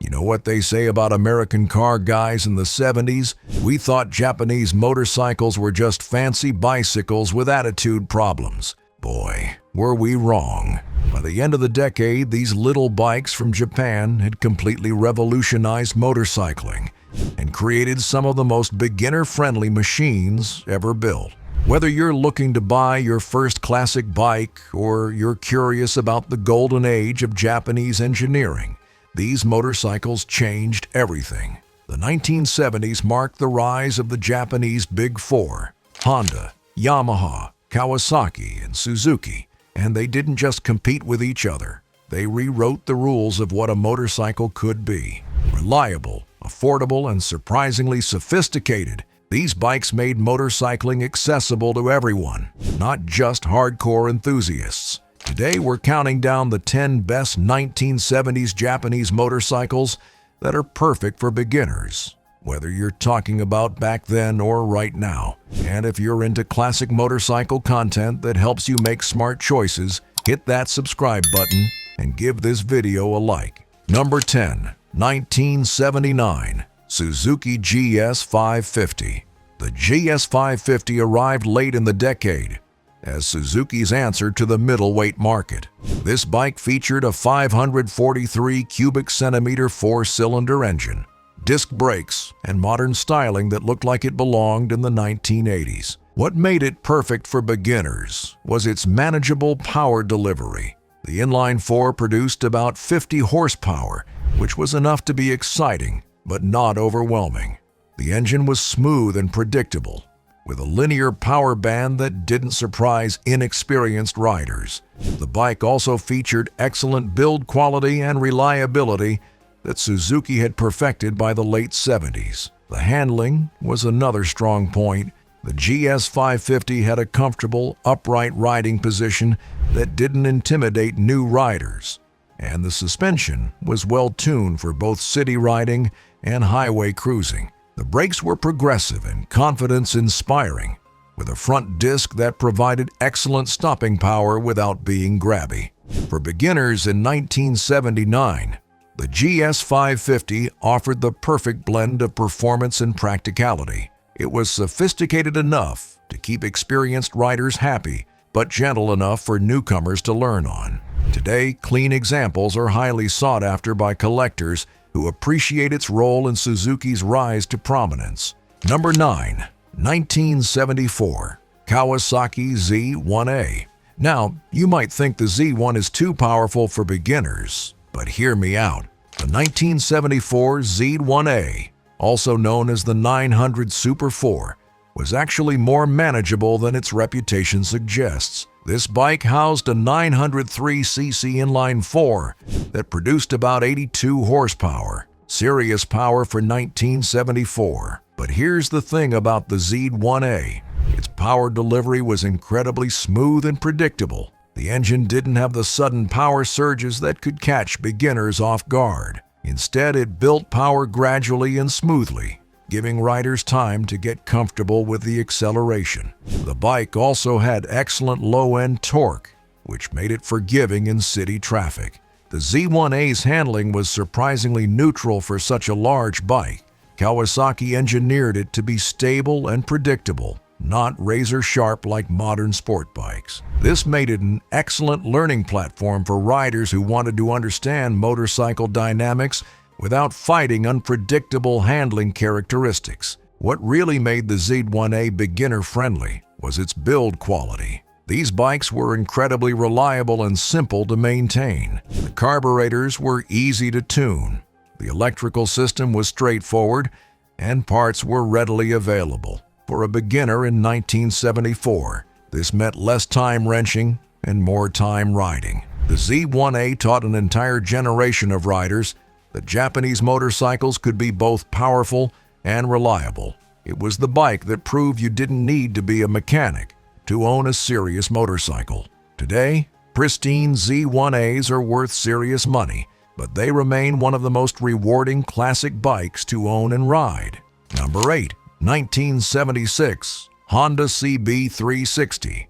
You know what they say about American car guys in the 70s? We thought Japanese motorcycles were just fancy bicycles with attitude problems. Boy, were we wrong. By the end of the decade, these little bikes from Japan had completely revolutionized motorcycling and created some of the most beginner-friendly machines ever built. Whether you're looking to buy your first classic bike or you're curious about the golden age of Japanese engineering, these motorcycles changed everything. The 1970s marked the rise of the Japanese Big Four: Honda, Yamaha, Kawasaki, and Suzuki. And they didn't just compete with each other. They rewrote the rules of what a motorcycle could be. Reliable, affordable, and surprisingly sophisticated, these bikes made motorcycling accessible to everyone, not just hardcore enthusiasts. Today, we're counting down the 10 best 1970s Japanese motorcycles that are perfect for beginners, whether you're talking about back then or right now. And if you're into classic motorcycle content that helps you make smart choices, hit that subscribe button and give this video a like. Number 10. 1979 Suzuki GS550. The GS550 arrived late in the decade as Suzuki's answer to the middleweight market. This bike featured a 543 cubic centimeter four-cylinder engine, disc brakes, and modern styling that looked like it belonged in the 1980s. What made it perfect for beginners was its manageable power delivery. The inline-four produced about 50 horsepower, which was enough to be exciting, but not overwhelming. The engine was smooth and predictable, with a linear power band that didn't surprise inexperienced riders. The bike also featured excellent build quality and reliability that Suzuki had perfected by the late 70s. The handling was another strong point. The GS550 had a comfortable, upright riding position that didn't intimidate new riders, and the suspension was well tuned for both city riding and highway cruising. The brakes were progressive and confidence-inspiring, with a front disc that provided excellent stopping power without being grabby. For beginners in 1979, the GS550 offered the perfect blend of performance and practicality. It was sophisticated enough to keep experienced riders happy, but gentle enough for newcomers to learn on. Today, clean examples are highly sought after by collectors who appreciate its role in Suzuki's rise to prominence. Number 9. 1974 Kawasaki Z1A. Now, you might think the Z1 is too powerful for beginners, but hear me out. The 1974 Z1A, also known as the 900 Super 4, was actually more manageable than its reputation suggests. This bike housed a 903cc inline 4 that produced about 82 horsepower. Serious power for 1974. But here's the thing about the Z1A. Its power delivery was incredibly smooth and predictable. The engine didn't have the sudden power surges that could catch beginners off guard. Instead, it built power gradually and smoothly, giving riders time to get comfortable with the acceleration. The bike also had excellent low-end torque, which made it forgiving in city traffic. The Z1A's handling was surprisingly neutral for such a large bike. Kawasaki engineered it to be stable and predictable, not razor-sharp like modern sport bikes. This made it an excellent learning platform for riders who wanted to understand motorcycle dynamics without fighting unpredictable handling characteristics. What really made the Z1A beginner-friendly was its build quality. These bikes were incredibly reliable and simple to maintain. The carburetors were easy to tune. The electrical system was straightforward, and parts were readily available. For a beginner in 1974, this meant less time wrenching and more time riding. The Z1A taught an entire generation of riders that Japanese motorcycles could be both powerful and reliable. It was the bike that proved you didn't need to be a mechanic to own a serious motorcycle. Today, pristine Z1As are worth serious money, but they remain one of the most rewarding classic bikes to own and ride. Number 8. 1976 Honda CB360.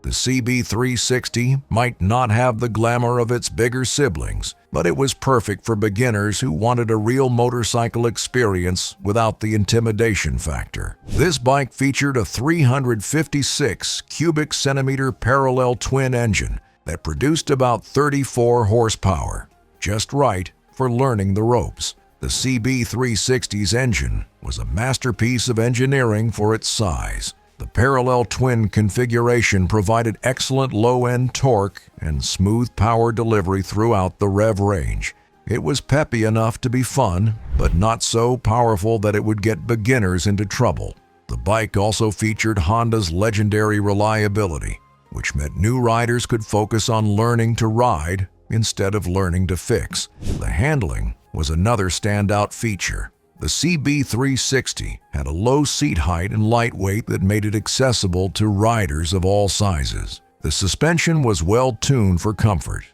The The CB360 might not have the glamour of its bigger siblings, but it was perfect for beginners who wanted a real motorcycle experience without the intimidation factor. This bike featured a 356 cubic centimeter parallel twin engine that produced about 34 horsepower, just right for learning the ropes. The CB360's engine was a masterpiece of engineering for its size. The parallel twin configuration provided excellent low-end torque and smooth power delivery throughout the rev range. It was peppy enough to be fun, but not so powerful that it would get beginners into trouble. The bike also featured Honda's legendary reliability, which meant new riders could focus on learning to ride instead of learning to fix. The handling was another standout feature. The CB360 had a low seat height and lightweight that made it accessible to riders of all sizes. The suspension was well tuned for comfort,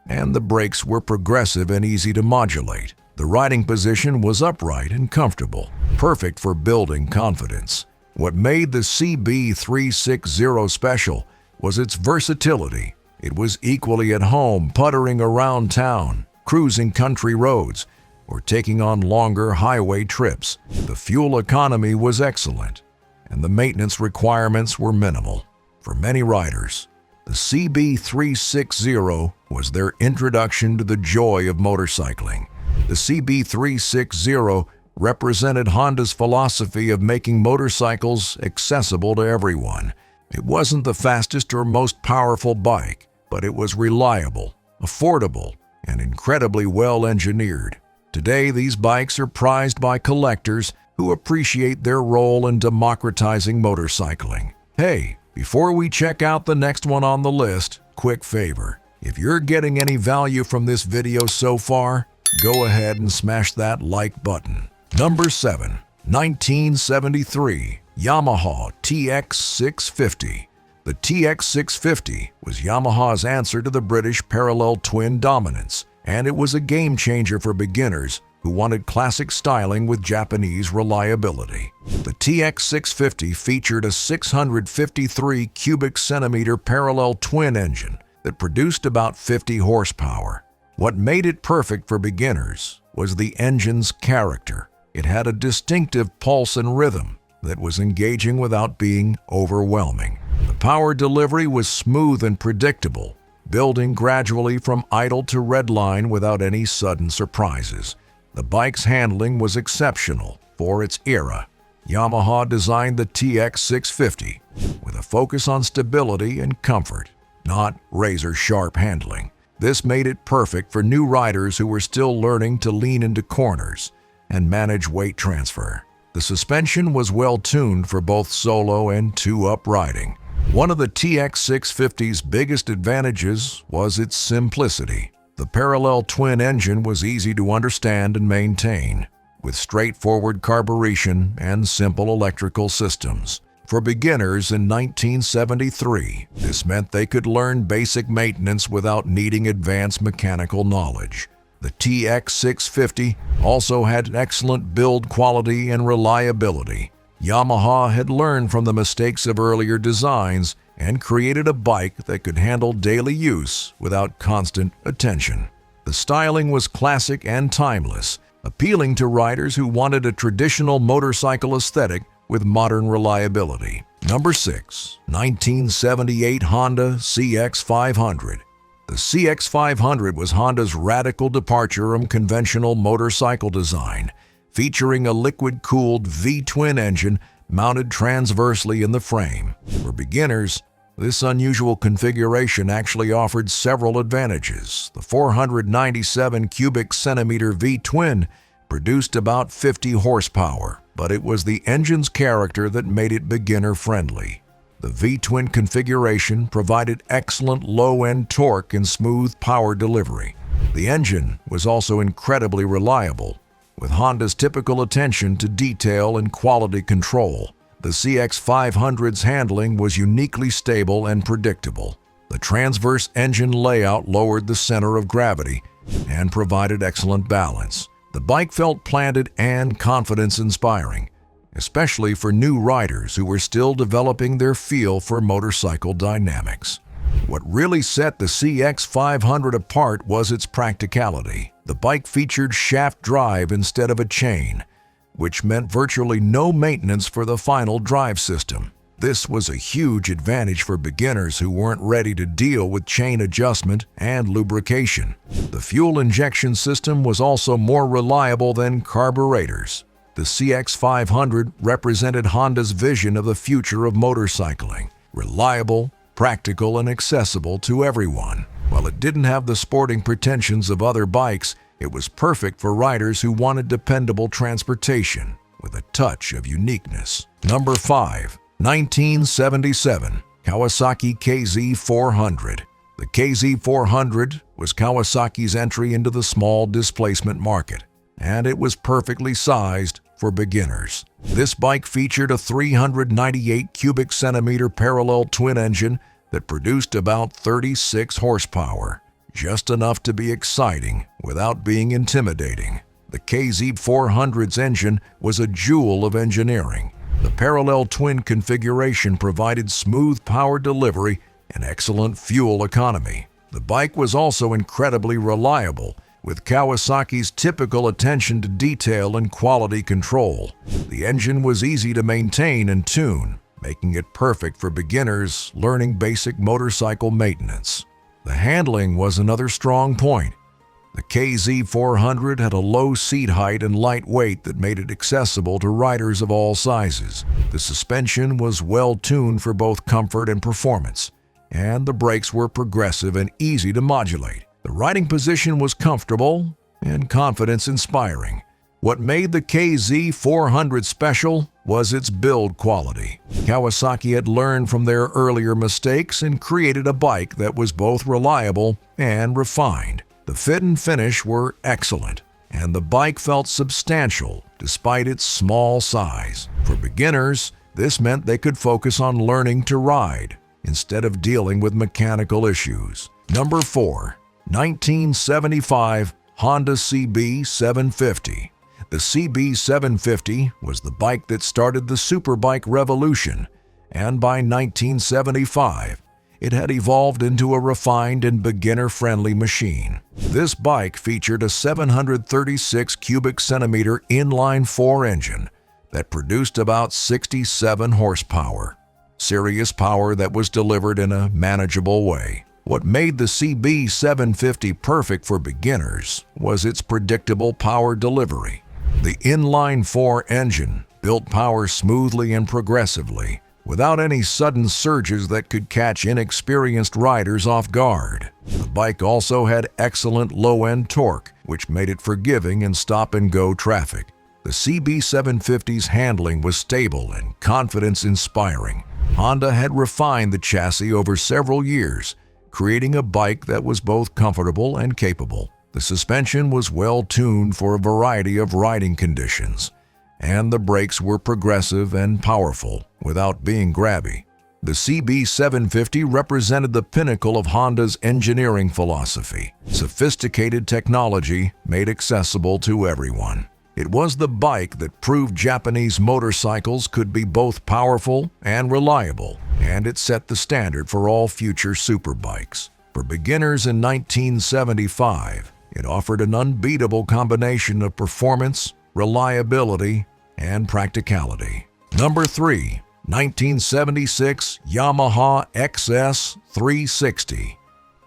and the brakes were progressive and easy to modulate. The riding position was upright and comfortable, perfect for building confidence. What made the CB360 special was its versatility. It was equally at home puttering around town, cruising country roads, or taking on longer highway trips. The fuel economy was excellent, and the maintenance requirements were minimal. For many riders, the CB360 was their introduction to the joy of motorcycling. The CB360 represented Honda's philosophy of making motorcycles accessible to everyone. It wasn't the fastest or most powerful bike, but it was reliable, affordable, and incredibly well engineered. Today, these bikes are prized by collectors who appreciate their role in democratizing motorcycling. Hey, before we check out the next one on the list, quick favor. If you're getting any value from this video so far, go ahead and smash that like button. Number 7. 1973 Yamaha TX 650. The TX 650 was Yamaha's answer to the British parallel twin dominance, and it was a game-changer for beginners who wanted classic styling with Japanese reliability. The TX 650 featured a 653 cubic centimeter parallel twin engine that produced about 50 horsepower. What made it perfect for beginners was the engine's character. It had a distinctive pulse and rhythm that was engaging without being overwhelming. The power delivery was smooth and predictable, building gradually from idle to redline without any sudden surprises. The bike's handling was exceptional for its era. Yamaha designed the TX 650 with a focus on stability and comfort, not razor-sharp handling. This made it perfect for new riders who were still learning to lean into corners and manage weight transfer. The suspension was well tuned for both solo and two-up riding. One of the TX 650's biggest advantages was its simplicity. The parallel twin engine was easy to understand and maintain, with straightforward carburation and simple electrical systems. For beginners in 1973, this meant they could learn basic maintenance without needing advanced mechanical knowledge. The TX 650 also had excellent build quality and reliability. Yamaha had learned from the mistakes of earlier designs and created a bike that could handle daily use without constant attention. The styling was classic and timeless, appealing to riders who wanted a traditional motorcycle aesthetic with modern reliability. Number 6. 1978 Honda CX500. The CX500 was Honda's radical departure from conventional motorcycle design, featuring a liquid-cooled V-twin engine mounted transversely in the frame. For beginners, this unusual configuration actually offered several advantages. The 497 cubic centimeter V-twin produced about 50 horsepower, but it was the engine's character that made it beginner-friendly. The V-twin configuration provided excellent low-end torque and smooth power delivery. The engine was also incredibly reliable, with Honda's typical attention to detail and quality control. The CX500's handling was uniquely stable and predictable. The transverse engine layout lowered the center of gravity and provided excellent balance. The bike felt planted and confidence-inspiring, especially for new riders who were still developing their feel for motorcycle dynamics. What really set the CX500 apart was its practicality. The bike featured shaft drive instead of a chain, which meant virtually no maintenance for the final drive system. This was a huge advantage for beginners who weren't ready to deal with chain adjustment and lubrication. The fuel injection system was also more reliable than carburetors. The CX500 represented Honda's vision of the future of motorcycling: reliable, practical, and accessible to everyone. While it didn't have the sporting pretensions of other bikes, it was perfect for riders who wanted dependable transportation with a touch of uniqueness. Number 5. 1977 Kawasaki KZ400. The KZ400 was Kawasaki's entry into the small displacement market, and it was perfectly sized for beginners. This bike featured a 398 cubic centimeter parallel twin engine that produced about 36 horsepower, just enough to be exciting without being intimidating. The KZ400's engine was a jewel of engineering. The parallel twin configuration provided smooth power delivery and excellent fuel economy. The bike was also incredibly reliable, with Kawasaki's typical attention to detail and quality control. The engine was easy to maintain and tune, making it perfect for beginners learning basic motorcycle maintenance. The handling was another strong point. The KZ400 had a low seat height and light weight that made it accessible to riders of all sizes. The suspension was well tuned for both comfort and performance, and the brakes were progressive and easy to modulate. The riding position was comfortable and confidence-inspiring. What made the KZ400 special was its build quality. Kawasaki had learned from their earlier mistakes and created a bike that was both reliable and refined. The fit and finish were excellent, and the bike felt substantial despite its small size. For beginners, this meant they could focus on learning to ride instead of dealing with mechanical issues. Number 4. 1975 Honda CB750. The CB750 was the bike that started the superbike revolution, and by 1975, it had evolved into a refined and beginner-friendly machine. This bike featured a 736 cubic centimeter inline-4 engine that produced about 67 horsepower. Serious power that was delivered in a manageable way. What made the CB750 perfect for beginners was its predictable power delivery. The inline-4 engine built power smoothly and progressively, without any sudden surges that could catch inexperienced riders off guard. The bike also had excellent low-end torque, which made it forgiving in stop-and-go traffic. The CB750's handling was stable and confidence-inspiring. Honda had refined the chassis over several years, creating a bike that was both comfortable and capable. The suspension was well-tuned for a variety of riding conditions, and the brakes were progressive and powerful without being grabby. The CB750 represented the pinnacle of Honda's engineering philosophy, sophisticated technology made accessible to everyone. It was the bike that proved Japanese motorcycles could be both powerful and reliable, and it set the standard for all future superbikes. For beginners in 1975, it offered an unbeatable combination of performance, reliability, and practicality. Number 3. 1976 Yamaha XS360.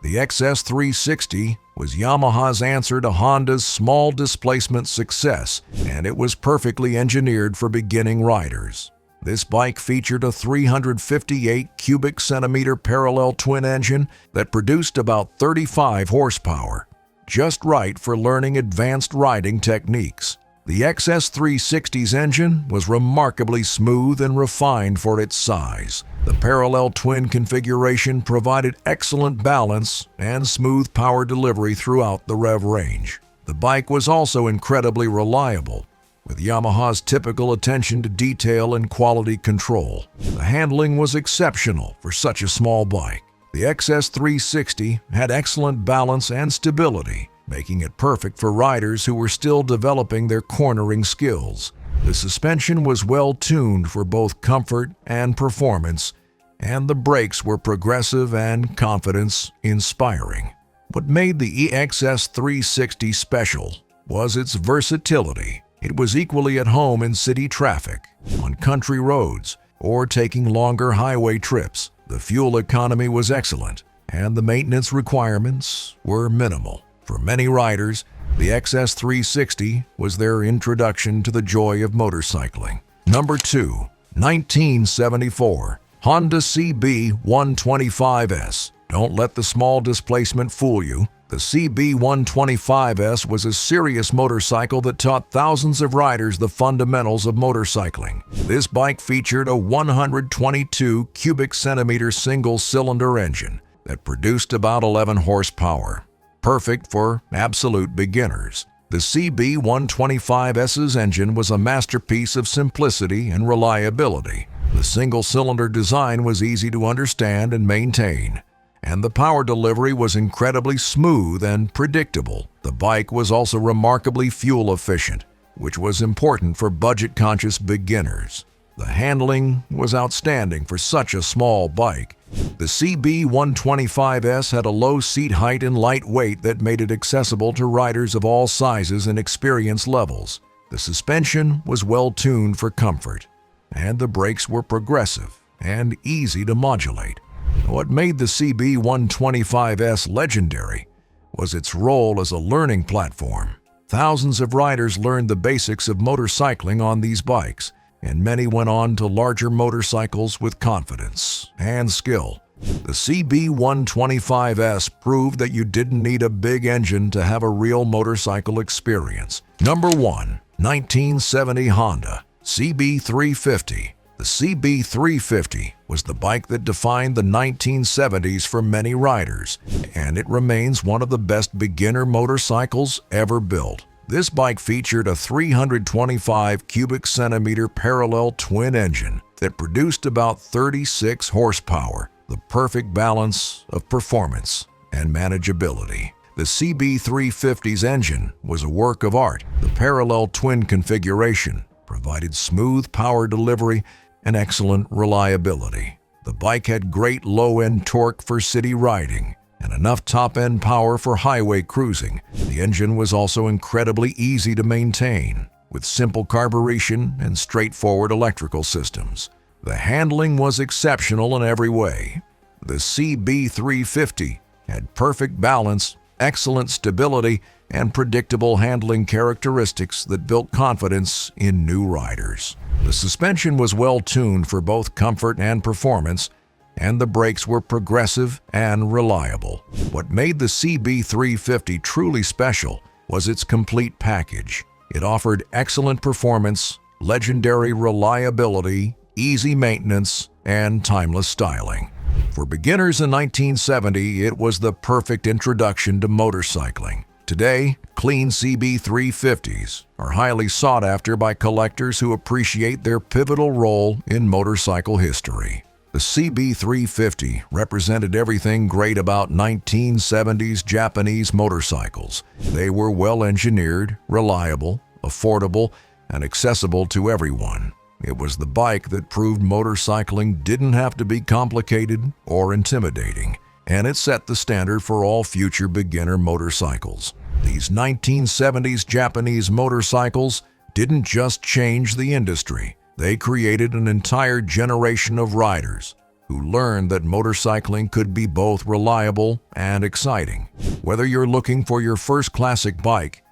The XS360 was Yamaha's answer to Honda's small displacement success, and it was perfectly engineered for beginning riders. This bike featured a 358 cubic centimeter parallel twin engine that produced about 35 horsepower, just right for learning advanced riding techniques. The XS360's engine was remarkably smooth and refined for its size. The parallel twin configuration provided excellent balance and smooth power delivery throughout the rev range. The bike was also incredibly reliable, with Yamaha's typical attention to detail and quality control. The handling was exceptional for such a small bike. The XS360 had excellent balance and stability, making it perfect for riders who were still developing their cornering skills. The suspension was well tuned for both comfort and performance, and the brakes were progressive and confidence-inspiring. What made the XS360 special was its versatility. It was equally at home in city traffic, on country roads, or taking longer highway trips. The fuel economy was excellent, and the maintenance requirements were minimal. For many riders, the XS360 was their introduction to the joy of motorcycling. Number 2. 1974 Honda CB125S. Don't let the small displacement fool you. The CB125S was a serious motorcycle that taught thousands of riders the fundamentals of motorcycling. This bike featured a 122 cubic centimeter single-cylinder engine that produced about 11 horsepower, perfect for absolute beginners. The CB125S's engine was a masterpiece of simplicity and reliability. The single-cylinder design was easy to understand and maintain, and the power delivery was incredibly smooth and predictable. The bike was also remarkably fuel efficient, which was important for budget-conscious beginners. The handling was outstanding for such a small bike. The CB125S had a low seat height and light weight that made it accessible to riders of all sizes and experience levels. The suspension was well tuned for comfort, and the brakes were progressive and easy to modulate. What made the CB125S legendary was its role as a learning platform. Thousands of riders learned the basics of motorcycling on these bikes, and many went on to larger motorcycles with confidence and skill. The CB125S proved that you didn't need a big engine to have a real motorcycle experience. Number 1. 1970 Honda CB350. The CB350 was the bike that defined the 1970s for many riders, and it remains one of the best beginner motorcycles ever built. This bike featured a 325 cubic centimeter parallel twin engine that produced about 36 horsepower, the perfect balance of performance and manageability. The CB350's engine was a work of art. The parallel twin configuration provided smooth power delivery and excellent reliability. The bike had great low-end torque for city riding and enough top-end power for highway cruising. The engine was also incredibly easy to maintain, with simple carburation and straightforward electrical systems. The handling was exceptional in every way. The CB350 had perfect balance, excellent stability, and predictable handling characteristics that built confidence in new riders. The suspension was well tuned for both comfort and performance, and the brakes were progressive and reliable. What made the CB350 truly special was its complete package. It offered excellent performance, legendary reliability, easy maintenance, and timeless styling. For beginners in 1970, it was the perfect introduction to motorcycling. Today, clean CB350s are highly sought after by collectors who appreciate their pivotal role in motorcycle history. The CB350 represented everything great about 1970s Japanese motorcycles. They were well-engineered, reliable, affordable, and accessible to everyone. It was the bike that proved motorcycling didn't have to be complicated or intimidating, and it set the standard for all future beginner motorcycles. These 1970s Japanese motorcycles didn't just change the industry. They created an entire generation of riders who learned that motorcycling could be both reliable and exciting. Whether you're looking for your first classic bike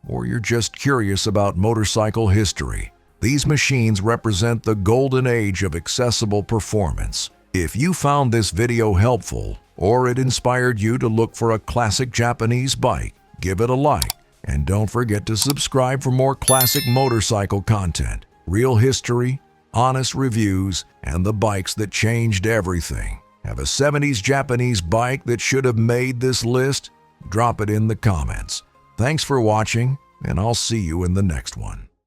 or you're just curious about motorcycle history, these machines represent the golden age of accessible performance. If you found this video helpful or it inspired you to look for a classic Japanese bike, give it a like, and don't forget to subscribe for more classic motorcycle content, real history, honest reviews, and the bikes that changed everything. Have a 70s Japanese bike that should have made this list? Drop it in the comments. Thanks for watching, and I'll see you in the next one.